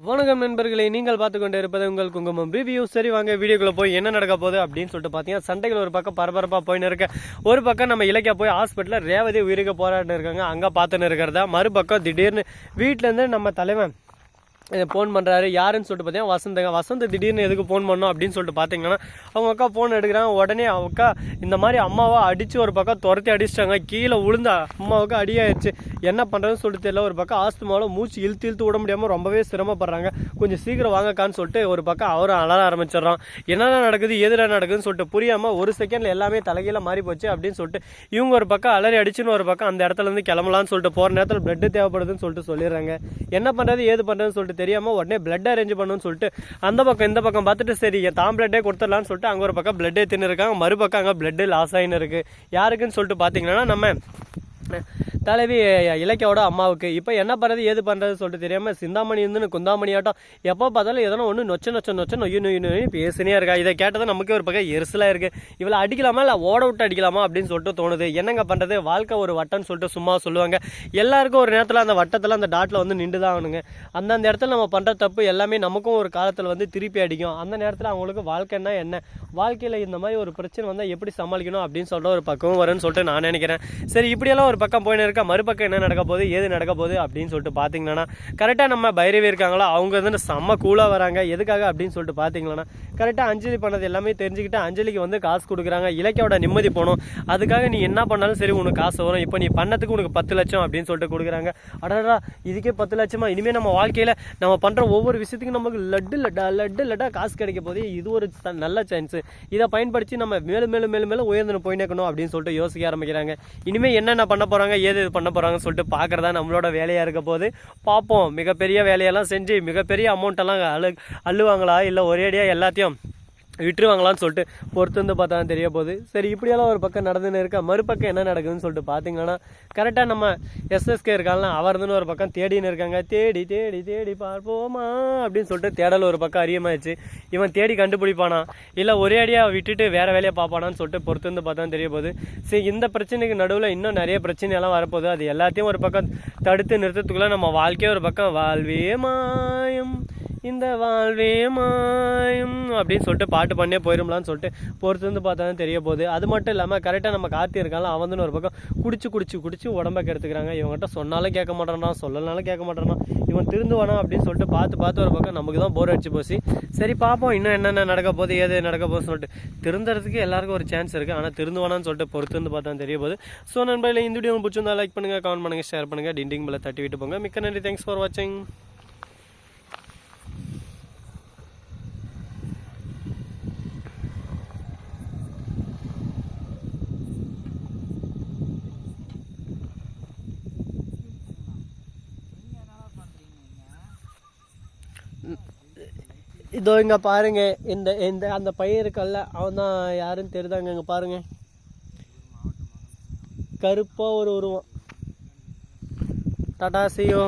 வணக்கம் நண்பர்களே, நீங்கள் பார்த்து கொண்டு இருப்பது உங்கள் குங்குமம் ரிவ்யூ. சரி வாங்க வீடியோக்குள்ள போய் என்ன நடக்க போகுது அப்படின்னு சொல்லிட்டு பார்த்தீங்கன்னா, சண்டைகள் ஒரு பக்கம் பரபரப்பாக போயின்னு இருக்க. ஒரு பக்கம் நம்ம இலக்கியா போய் ஹாஸ்பிட்டலில் ரேவதி உயிருக்கு போராடின்னு இருக்காங்க, அங்கே பார்த்துன்னு இருக்கிறதா. மறுபக்கம் திடீர்னு வீட்டிலேருந்து நம்ம தலைவன் ஃபோன் பண்ணுறாரு. யாருன்னு சொல்லிட்டு பார்த்தீங்கன்னா வசந்த் திடீர்னு எதுக்கு ஃபோன் பண்ணோம் அப்படின்னு சொல்லிட்டு பார்த்தீங்கன்னா, அவங்க அக்கா ஃபோன் எடுக்கிறாங்க. உடனே அவங்க அக்கா இந்த மாதிரி அம்மாவை அடித்து ஒரு பக்கம் துரத்தி அடிச்சிட்டாங்க. கீழே விழுந்தா அம்மாவுக்கு அடியாயிடுச்சு. என்ன பண்ணுறதுன்னு சொல்லிட்டு தெரியல. ஒரு பக்கம் ஆஸ்துமாவில் மூச்சு இழுத்து விட முடியாமல் ரொம்பவே சிரமப்படுறாங்க. கொஞ்சம் சீக்கிரம் வாங்கக்கான்னு சொல்லிட்டு ஒரு பக்கம் அவரும் அலற ஆரம்பிச்சிடறான். என்னென்ன நடக்குது எதிராக நடக்குதுன்னு சொல்லிட்டு புரியாமல் ஒரு செகண்டில் எல்லாமே தலைகீழ மாறி போச்சு அப்படின்னு சொல்லிட்டு இவங்க ஒரு பக்கம் அலறி அடிச்சுன்னு ஒரு பக்கம் அந்த இடத்துலேருந்து கிளம்பலான்னு சொல்லிட்டு போகிற நேரத்தில் பிளட்டு தேவைப்படுதுன்னு சொல்லிட்டு சொல்லிடுறாங்க. என்ன பண்ணுறது ஏது பண்ணுறதுன்னு சொல்லிட்டு தெரியாமல் உடனே பிளட் அரேஞ்ச் பண்ணணும்னு சொல்லிட்டு அந்த பக்கம் இந்த பக்கம் பார்த்துட்டு சரி தான் பிளட்டே கொடுத்துடலான்னு சொல்லிட்டு அங்கே ஒரு பக்கம் பிளட்டே தின்னு இருக்காங்க. மறுபக்கம் அங்கே பிளட்டு லாஸ் ஆகின்னு இருக்கு. யாருக்குன்னு சொல்லிட்டு பார்த்தீங்கன்னா நம்ம தலைவி இலக்கியோட அம்மாவுக்கு. இப்போ என்ன பண்ணுறது ஏது பண்ணுறது சொல்லிட்டு தெரியாமல் சிந்தாமணி இருந்து குந்தாமணி ஆட்டம் எப்போ பார்த்தாலும் எதனா ஒன்று நொச்ச நொய்யு பேசினே இருக்கா. இதை கேட்டதான் நமக்கு ஒரு பக்கம் எரிசலாக இருக்குது. இவளை அடிக்கலாமா இல்லை ஓட விட்டு அடிக்கலாமா அப்படின்னு சொல்லிட்டு தோணுது. என்னங்க பண்ணுறது, வாழ்க்கை ஒரு வட்டம்னு சொல்லிட்டு சும்மா சொல்லுவாங்க. எல்லாருக்கும் ஒரு நேரத்தில் அந்த வட்டத்தில் அந்த டாட்டில் வந்து நின்று தான் ஆகணுங்க. அந்தந்த இடத்துல நம்ம பண்ணுற தப்பு எல்லாமே நமக்கும் ஒரு காலத்தில் வந்து திருப்பி அடிக்கும். அந்த நேரத்தில் அவங்களுக்கு வாழ்க்கைன்னா என்ன, வாழ்க்கையில் இந்த மாதிரி ஒரு பிரச்சனை வந்தால் எப்படி சமாளிக்கணும் அப்படின்னு சொல்லிட்டு ஒரு பக்கம் வரும்னு சொல்லிட்டு நான் நினைக்கிறேன். சரி இப்படியெல்லாம் ஒரு பக்கம் போயின்னு இருக்கா. மறுபக்கம் என்ன நடக்க போகுது ஏது நடக்க போகுது அப்படின்னு சொல்லிட்டு பார்த்தீங்கன்னா, கரெக்டாக நம்ம பைரவி இருக்காங்களா, அவங்க வந்து செம்ம கூலாக வராங்க. எதுக்காக அப்படின்னு சொல்லிட்டு பார்த்தீங்கன்னா, கரெக்டாக அஞ்சலி பண்ணது எல்லாமே தெரிஞ்சுக்கிட்டு அஞ்சலிக்கு வந்து காசு கொடுக்குறாங்க. இலக்கியோட நிம்மதி போகணும், அதுக்காக நீ என்ன பண்ணாலும் சரி உனக்கு காசு வரும், இப்போ நீ பண்ணதுக்கு உனக்கு 10 லட்சம் அப்படின்னு சொல்லிட்டு கொடுக்குறாங்க. அடடா இதுக்கே 10 லட்சமா, இனிமேல் நம்ம வாழ்க்கையில் நம்ம பண்ணுற ஒவ்வொரு விஷயத்துக்கும் நமக்கு லட்டு காசு கிடைக்க போதே, இது ஒரு நல்ல சான்ஸு. இதை பயன்படுத்தி நம்ம மேலும் உயர்ந்து போயினேக்கணும் அப்படின்னு சொல்லிட்டு யோசிக்க ஆரம்பிக்கிறாங்க. இனிமேல் என்னென்ன பண்ண போகிறாங்க ஏது பண்ண போகிறாங்கன்னு சொல்லிட்டு பார்க்குறதா நம்மளோட வேலையாக இருக்க போது பார்ப்போம். மிகப்பெரிய வேலையெல்லாம் செஞ்சு மிகப்பெரிய அமௌண்ட்டெல்லாம் அள்ளுவாங்களா இல்லை ஒரேடியாக எல்லாத்தையும் விட்டுருவாங்களான்னு சொல்லிட்டு பொறுத்து வந்து பார்த்தா தான் தெரிய போகுது. சரி இப்படியெல்லாம் ஒரு பக்கம் நடந்துன்னு இருக்கா. மறுபக்கம் என்ன நடக்குதுன்னு சொல்லிட்டு பார்த்தீங்கன்னா, கரெக்டாக நம்ம எஸ்எஸ்கே இருக்காங்களா, அவர் இருந்துன்னு ஒரு பக்கம் தேடின்னு இருக்காங்க. தேடி பார்ப்போமா அப்படின்னு சொல்லிட்டு தேடல் ஒரு பக்கம் அறியமாயிடுச்சு. இவன் தேடி கண்டுபிடிப்பானா இல்லை ஒரே அடியாக விட்டுட்டு வேறு வேலையை பார்ப்பானான்னு சொல்லிட்டு பொறுத்து வந்து பார்த்தா தெரிய போகுது. சரி இந்த பிரச்சனைக்கு நடுவில் இன்னும் நிறைய பிரச்சனையெல்லாம் வரப்போகுது. அது எல்லாத்தையும் ஒரு பக்கம் தடுத்து நிறுத்தத்துக்குள்ளே நம்ம வாழ்க்கையே ஒரு பக்கம் வாழ்வே மாயம் இந்த வாழ்வே மாயம் அப்படின்னு சொல்லிட்டு பாட்டு பண்ணே போயிடும்லான்னு சொல்லிட்டு பொறுத்து வந்து பார்த்தா தான் தெரிய போகுது. அது மட்டும் இல்லாமல் கரெக்டாக நம்ம கார்த்தி இருக்காலும் அவன் வந்து ஒரு பக்கம் குடிச்சு உடம்பை கெடுத்துக்கிறாங்க. இவங்ககிட்ட சொன்னாலும் கேட்க மாட்டேறான், சொல்லனாலும் கேட்க மாட்டேறான். இவன் திருந்துவானா அப்படின்னு சொல்லிட்டு பார்த்து ஒரு பக்கம் நமக்கு தான் போர் அடிச்சு போச்சு. சரி பார்ப்போம் இன்னும் என்னென்ன நடக்க போகுது ஏது நடக்க போகுதுன்னு சொல்லிட்டு. திருந்துறதுக்கு எல்லாருக்கும் ஒரு சான்ஸ் இருக்குது, ஆனால் திருந்துவானான்னு சொல்லிட்டு பொறுத்து வந்து பார்த்தா தெரிய போகுது. ஸோ நண்பர்களே, இந்த வீடியோ பிடிச்சிருந்தா லைக் பண்ணுங்கள், கமெண்ட் பண்ணுங்கள், ஷேர் பண்ணுங்கள், டிண்டிங் பெல்லை தட்டி விட்டு போங்க. மிக்க நன்றி, தேங்க்ஸ் ஃபார் வாட்சிங். இதோ இங்க பாருங்க, இந்த அந்த பையன் இருக்கல்ல, அவன் தான் யாருன்னு தெரியுதாங்க. இங்க பாருங்க, கருப்பா ஒரு உருவம். Tata, see you.